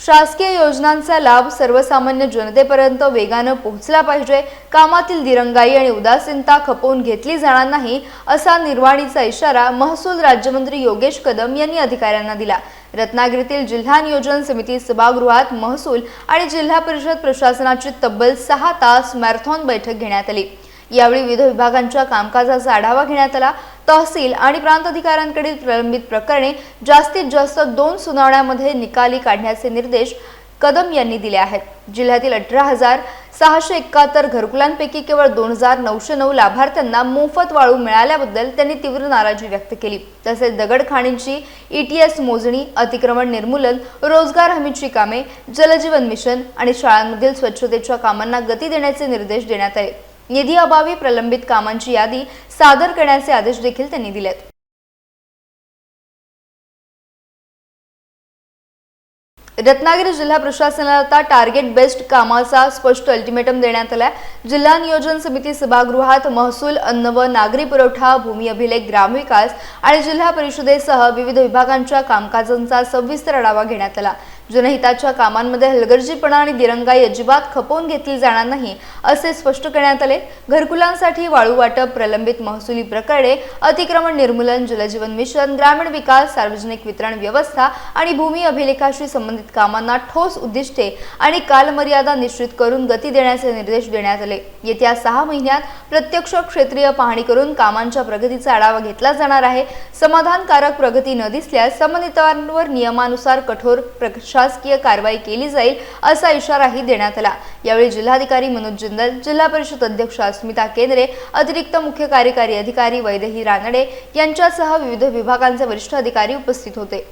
शासकीय योजनांचा लाभ सर्वसामान्य जनतेपर्यंत वेगाने पोहोचला पाहिजे। कामातील दिरंगाई आणि उदासीनता खपवून घेतली जाणार नाही असा निर्वाणीचा इशारा महसूल राज्यमंत्री योगेश कदम यांनी अधिकाऱ्यांना दिला। रत्नागिरीतील जिल्हा नियोजन समिती सभागृहात महसूल आणि जिल्हा परिषद प्रशासनाची तब्बल 6 तास मॅरेथॉन बैठक घेण्यात आली। यावेळी विविध विभागांच्या कामकाजाचा आढावा घेण्यात आला। तहसील आणि प्रांत अधिकाऱ्यांकडील प्रलंबित प्रकरणे जास्तीत जास्त 2 सुनावण्यांमध्ये निकाली काढण्याचे निर्देश कदम यांनी दिले आहेत। जिल्ह्यातील 18,671 घरकुलांपैकी केवळ 2,909 लाभार्थ्यांना मोफत वाळू मिळाल्याबद्दल त्यांनी तीव्र नाराजी व्यक्त केली। तसेच दगडखाणींची ETS मोजणी, अतिक्रमण निर्मूलन, रोजगार हमीची कामे, जलजीवन मिशन आणि शाळांमधील स्वच्छतेच्या कामांना गती देण्याचे निर्देश देण्यात आले। निधी अभावी प्रलंबित कामांची यादी सादर करण्याचे आदेश देखील त्यांनी दिलेत। रत्नागिरी जिल्हा प्रशासनाला आता टार्गेट बेस्ड कामाचा स्पष्ट अल्टिमेटम देण्यात आला। जिल्हा नियोजन समिती सभागृहात महसूल, अन्न व नागरी पुरवठा, भूमी अभिलेख, ग्रामविकास आणि जिल्हा परिषदेसह विविध विभागांच्या कामकाजांचा सविस्तर आढावा घेण्यात आला। जनहिताच्या कामांमध्ये हलगर्जीपणा आणि दिरंगाई अजिबात खपवून घेतली जाणार नाही असे स्पष्ट करण्यात आले। घरकुलांसाठी वाळू वाटप, प्रलंबित महसुली प्रकरणे, अतिक्रमण निर्मूलन, जलजीवन मिशन, ग्रामीण विकास, सार्वजनिक वितरण व्यवस्था आणि भूमी अभिलेखाशी संबंधित कामांना ठोस उद्दिष्टे आणि कालमर्यादा निश्चित करून गती देण्याचे निर्देश देण्यात आले। येत्या 6 महिन्यात प्रत्यक्ष क्षेत्रीय पाहणी करून कामांच्या प्रगतीचा आढावा घेतला जाणार आहे। समाधानकारक प्रगती न दिसल्यास संबंधितांवर नियमानुसार कठोर शासकीय कारवाई केली जाईल असा इशाराही देण्यात आला। यावेळी जिल्हाधिकारी मनोज जिंदल, जिल्हा परिषद अध्यक्ष अस्मिता केंद्रे, अतिरिक्त मुख्य कार्यकारी अधिकारी वैदेही रानडे यांच्यासह विविध विभागांचे वरिष्ठ अधिकारी उपस्थित होते।